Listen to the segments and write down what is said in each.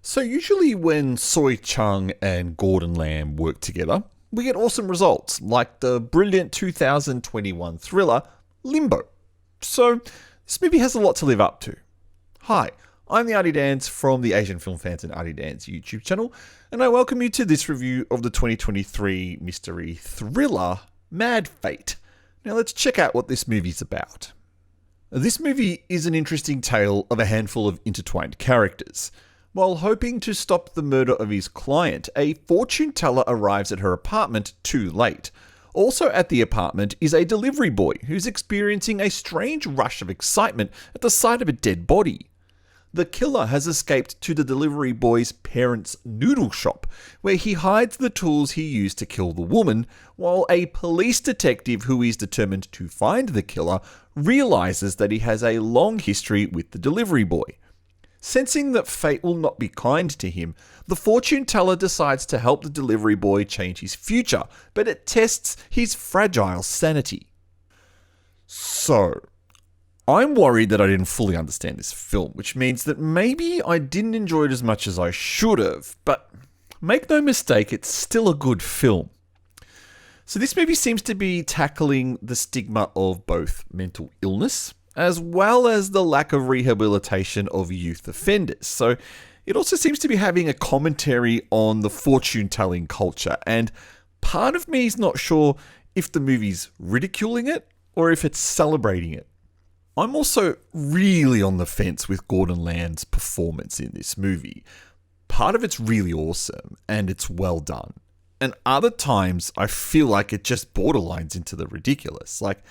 So usually when Soi Cheang and Gordon Lamb work together, we get awesome results, like the brilliant 2021 thriller Limbo. So this movie has a lot to live up to. Hi, I'm the Artie Dans from the Asian Film Fans and Artie Dans YouTube channel, and I welcome you to this review of the 2023 mystery thriller Mad Fate. Now let's check out what this movie's about. This movie is an interesting tale of a handful of intertwined characters. While hoping to stop the murder of his client, a fortune teller arrives at her apartment too late. Also at the apartment is a delivery boy who's experiencing a strange rush of excitement at the sight of a dead body. The killer has escaped to the delivery boy's parents' noodle shop, where he hides the tools he used to kill the woman, while a police detective who is determined to find the killer realizes that he has a long history with the delivery boy. Sensing that fate will not be kind to him, the fortune teller decides to help the delivery boy change his future, but it tests his fragile sanity. So, I'm worried that I didn't fully understand this film, which means that maybe I didn't enjoy it as much as I should have, but make no mistake, it's still a good film. So this movie seems to be tackling the stigma of both mental illness, as well as the lack of rehabilitation of youth offenders. So it also seems to be having a commentary on the fortune-telling culture, and part of me is not sure if the movie's ridiculing it or if it's celebrating it. I'm also really on the fence with Gordon Lamb's performance in this movie. Part of it's really awesome and it's well done, and other times I feel like it just borderlines into the ridiculous. Like,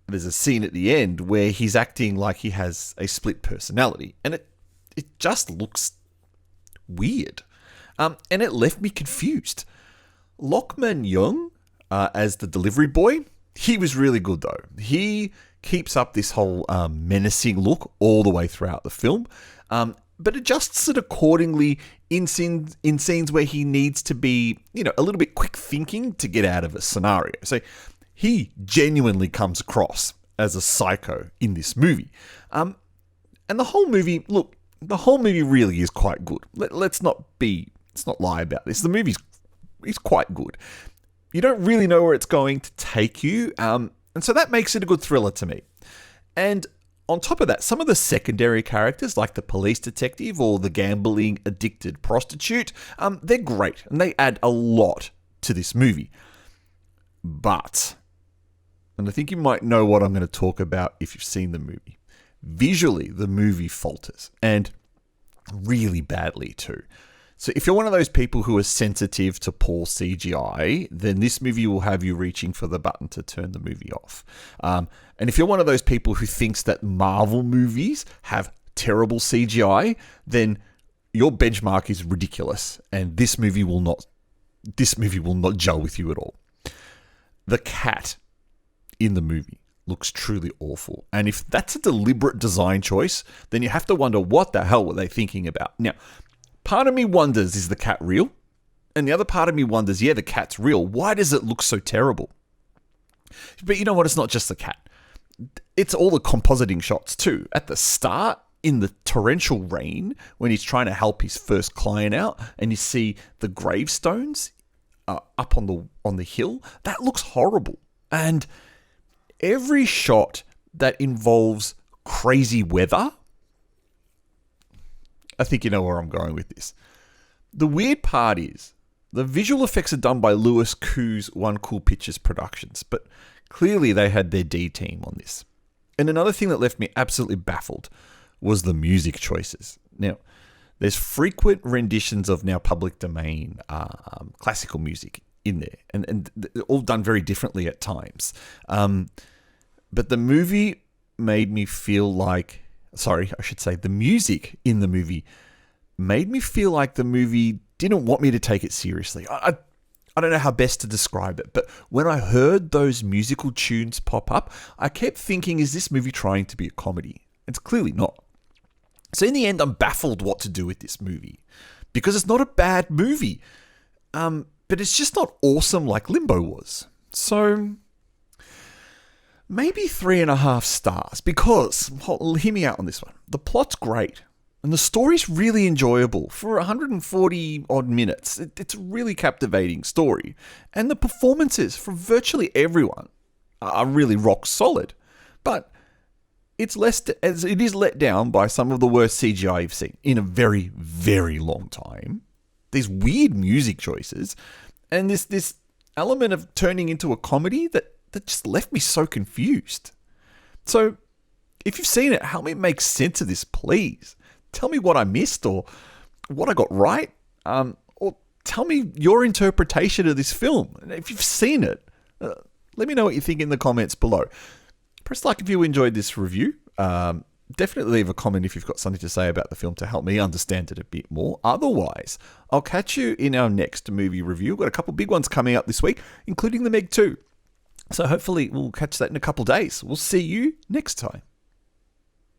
there's a scene at the end where he's acting like he has a split personality, and it just looks weird. And it left me confused. Lokman Yeung, as the delivery boy, he was really good though. He keeps up this whole menacing look all the way throughout the film, but adjusts it accordingly in scenes where he needs to be, a little bit quick thinking to get out of a scenario. So he genuinely comes across as a psycho in this movie. And the whole movie really is quite good. Let's not lie about this. The movie's quite good. You don't really know where it's going to take you, and so that makes it a good thriller to me. And on top of that, some of the secondary characters, like the police detective or the gambling addicted prostitute, they're great, and they add a lot to this movie. But, and I think you might know what I'm going to talk about if you've seen the movie. Visually, the movie falters, and really badly too. So if you're one of those people who are sensitive to poor CGI, then this movie will have you reaching for the button to turn the movie off. And if you're one of those people who thinks that Marvel movies have terrible CGI, then your benchmark is ridiculous, and this movie will not gel with you at all. The cat in the movie looks truly awful. And if that's a deliberate design choice, then you have to wonder what the hell were they thinking about. Now, part of me wonders, is the cat real? And the other part of me wonders, yeah, the cat's real. Why does it look so terrible? But you know what? It's not just the cat. It's all the compositing shots too. At the start, in the torrential rain, when he's trying to help his first client out, and you see the gravestones up on the hill, that looks horrible. And every shot that involves crazy weather, I think you know where I'm going with this. The weird part is the visual effects are done by Lewis Koo's One Cool Pictures Productions, but clearly they had their D team on this. And another thing that left me absolutely baffled was the music choices. Now, there's frequent renditions of now public domain classical music in there, and they're all done very differently at times. But the movie made me feel like, the music in the movie made me feel like the movie didn't want me to take it seriously. I don't know how best to describe it, but when I heard those musical tunes pop up, I kept thinking, is this movie trying to be a comedy? It's clearly not. So in the end, I'm baffled what to do with this movie, because it's not a bad movie, but it's just not awesome like Limbo was. So maybe 3.5 stars, because, hear me out on this one. The plot's great. And the story's really enjoyable. For 140 odd minutes, it's a really captivating story. And the performances from virtually everyone are really rock solid. But it is let down by some of the worst CGI you've seen in a very, very long time. These weird music choices, and this element of turning into a comedy that just left me so confused. So, if you've seen it, help me make sense of this, please. Tell me what I missed or what I got right, or tell me your interpretation of this film. And if you've seen it, let me know what you think in the comments below. Press like if you enjoyed this review. Definitely leave a comment if you've got something to say about the film to help me understand it a bit more. Otherwise, I'll catch you in our next movie review. We've got a couple big ones coming up this week, including The Meg 2. So hopefully we'll catch that in a couple days. We'll see you next time.